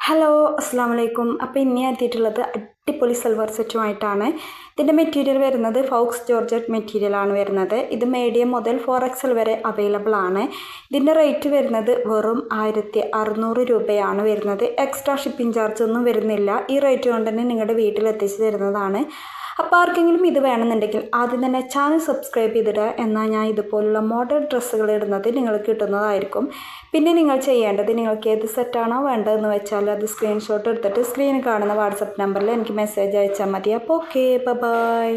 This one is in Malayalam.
ഹലോ അസ്സാം വലൈക്കും. അപ്പോൾ ഇനി എത്തിയിട്ടുള്ളത് അടിപൊളി സിൽവർ സെറ്റുമായിട്ടാണ്. ഇതിൻ്റെ മെറ്റീരിയൽ വരുന്നത് ഫൗക്സ് ജോർജറ്റ് മെറ്റീരിയലാണ് വരുന്നത്. ഇത് മീഡിയം മുതൽ 4XL വരെ അവൈലബിൾ ആണ്. ഇതിൻ്റെ റേറ്റ് വരുന്നത് വെറും 1600 രൂപയാണ് വരുന്നത്. എക്സ്ട്രാ ഷിപ്പിംഗ് ചാർജ് ഒന്നും വരുന്നില്ല. ഈ റേറ്റ് കൊണ്ട് തന്നെ നിങ്ങളുടെ വീട്ടിലെത്തിച്ച് തരുന്നതാണ്. അപ്പോൾ ആർക്കെങ്കിലും ഇത് വേണമെന്നുണ്ടെങ്കിൽ ആദ്യം തന്നെ ചാനൽ സബ്സ്ക്രൈബ് ചെയ്തിടുക. എന്നാൽ ഞാൻ ഇതുപോലുള്ള മോഡൽ ഡ്രസ്സുകൾ ഇടുന്നത് നിങ്ങൾക്ക് കിട്ടുന്നതായിരിക്കും. പിന്നെ നിങ്ങൾ ചെയ്യേണ്ടത്, നിങ്ങൾക്ക് ഏത് സെറ്റാണോ വേണ്ടതെന്ന് വെച്ചാൽ അത് സ്ക്രീൻഷോട്ട് എടുത്തിട്ട് സ്ക്രീനിൽ കാണുന്ന വാട്സപ്പ് നമ്പറിൽ എനിക്ക് മെസ്സേജ് അയച്ചാൽ മതി. അപ്പോൾ ഓക്കെ, ബൈ.